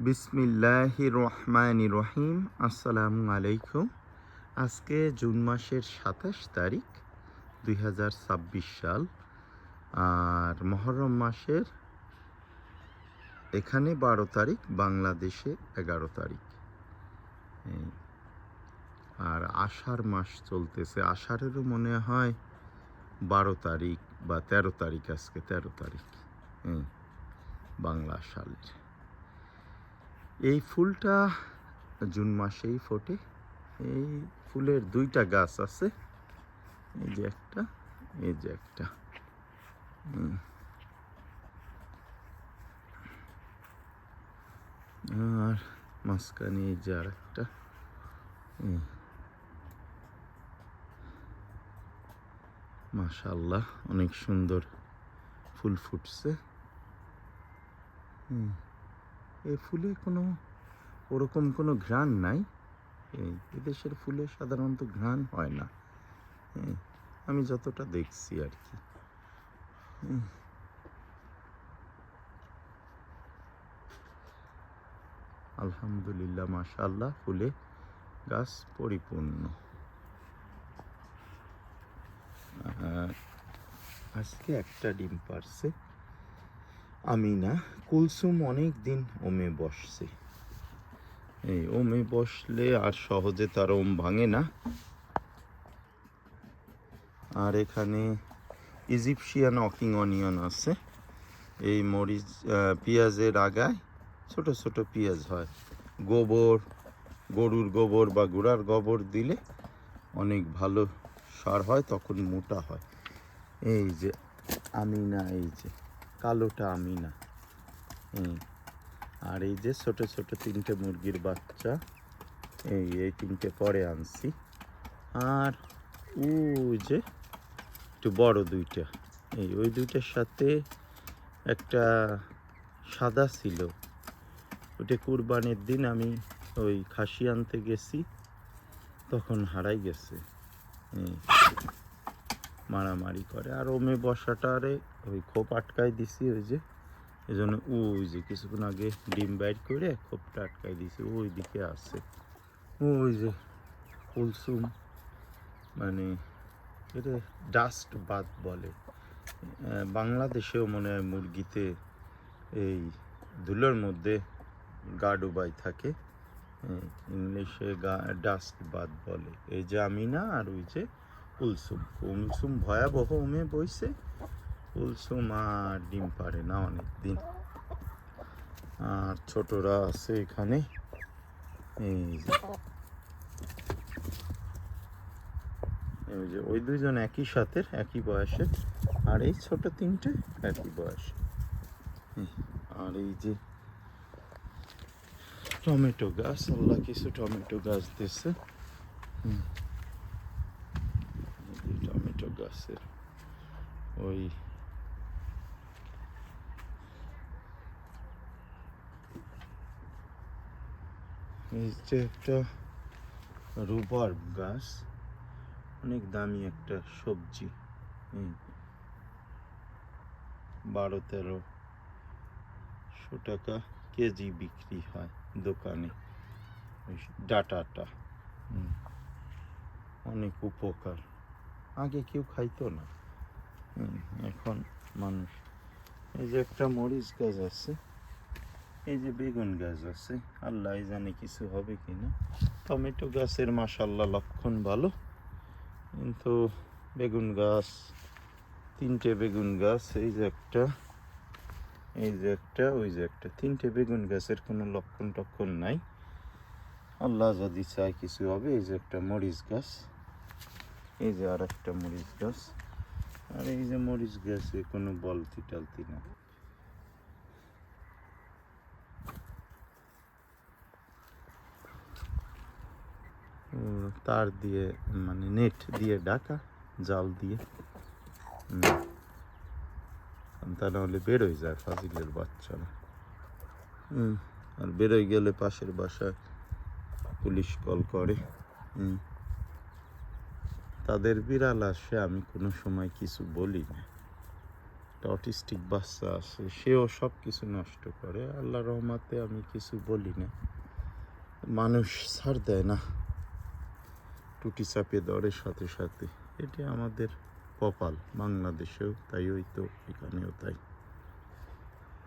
বিসমিল্লাহির রহমানির রহিম। আসসালামু আলাইকুম। আজকে জুন মাসের ২৭ তারিখ ২০২৬ সাল। আর মহরম মাসের এখানে ১২ তারিখ, বাংলাদেশে ১১ তারিখ। এই আর আষাঢ় মাস চলতেছে। আষাঢ়েরও মনে হয় ১২ তারিখ বা ১৩ তারিখ, আজকে ১৩ তারিখ বাংলা সালের। এই ফুলটা জুন মাসেই ফোটে। এই ফুলের দুইটা গাছ আছে, এই যে একটা, এই যে একটা। আর মাঝখানে এই যে আর একটা। মাশাআল্লাহ, অনেক সুন্দর ফুল ফুটছে। এই ফুলে ওরকম কোনো ঘ্রাণ নাই। এদেশের ফুলে সাধারণত ঘ্রাণ হয় না, আমি যতটা দেখছি আর কি। আলহামদুলিল্লাহ, মাশাআল্লাহ, ফুলে গাছ পরিপূর্ণ। আজকে একটা ডিম পারছে আমিনা। কুলসুম অনেক দিন ওমে বসছে। এই ওমে বসলে আর সহজে তার ওম ভাঙে না। আর এখানে ইজিপশিয়ান অকিং অনিয়ন আছে। এই মরিচ, পেঁয়াজের আগায় ছোট ছোট পেঁয়াজ হয়। গোবর, গরুর গোবর বা গুড়ার গোবর দিলে অনেক ভালো সার হয়, তখন মোটা হয়। এই যে আমিনা, এই যে কালোটা আমিনা। আর এই যে ছোট ছোট 3টে মুরগির বাচ্চা, এই 3টে পরে আনছি। আর ওই যে একটু বড় 2টা, ওই 2টার সাথে একটা সাদা ছিল। ওইটা কুরবানির দিন আমি ওই খাসি আনতে গেছি, তখন হারাই গেছে। মারামারি করে। আর ওমে বসাটারে ওই খোপ আটকাই দিছি, ওই যে এই জন্য ওই যে কিছুক্ষণ আগে ডিম বাইর করে খোপটা আটকাই দিছি, ওই দিকে আছে। ওই যে কুলসুম, মানে এটা ডাস্ট বাদ বলে। বাংলাদেশেও মনে হয় মুরগিতে এই ধুলোর মধ্যে গা ডুবাই থাকে, ইংলিশে ডাস্ট বাদ বলে। এই যে আমিনা আর ওই যে কুলসুম। কুলসুম ভয়াবহ ওমে বইছে, কুলসুম আর ডিম পারে না অনেক দিন। আর ছোটরা আছে এখানে, এই যে ওই 2জন একই সাথে একই বয়সের, আর এই ছোট 3টে একই বয়স। আর এই যে টমেটো গাছ, আল্লাহ কিছু টমেটো গাছ দিচ্ছে। টমেটো গাছের ওই এই যে একটা রুবার্ব গাছ, অনেক দামি একটা সবজি। 12-1300 টাকা কেজি বিক্রি হয় দোকানে। ওই ডাটাটা অনেক উপকার। আগে কেউ খাইতো না, এখন মানুষ। এই যে একটা মরিচ গাছ আছে, এই যে বেগুন গাছ আছে, আল্লাহ জানে কিছু হবে কিনা। টমেটো গাছের মাশাআল্লাহ লক্ষণ ভালো, কিন্তু বেগুন গাছ, 3টে বেগুন গাছ, এই যে একটা, এই যে একটা, ওই যে একটা, 3টে বেগুন গাছের কোনো লক্ষণ টক্ষণ নাই। আল্লাহ যদি চায় কিছু হবে। এই যে একটা মরিচ গাছ, এই যে আর একটা মরিচ গাছ। আর এই যে মরিচ গাছে কোনো বলতি টালতি না। তার দিয়ে, মানে নেট দিয়ে ঢাকা, জাল দিয়ে, তা নাহলে বেরোয় যায় ফাজিলের বাচ্চারা। আর বেরোয় গেলে পাশের বাসায় পুলিশ কল করে। তাদের বিড়াল আসে, আমি কোনো সময় কিছু বলি না। একটা অটিস্টিক বাচ্চা আছে, সেও সব কিছু নষ্ট করে। আল্লাহ রহমতে আমি কিছু বলি না, মানুষ ছাড় দেয় না, টুটি চাপিয়ে দেওয়ার সাথে সাথে। এটি আমাদের কপাল, বাংলাদেশেও তাই, হইতো এখানেও তাই।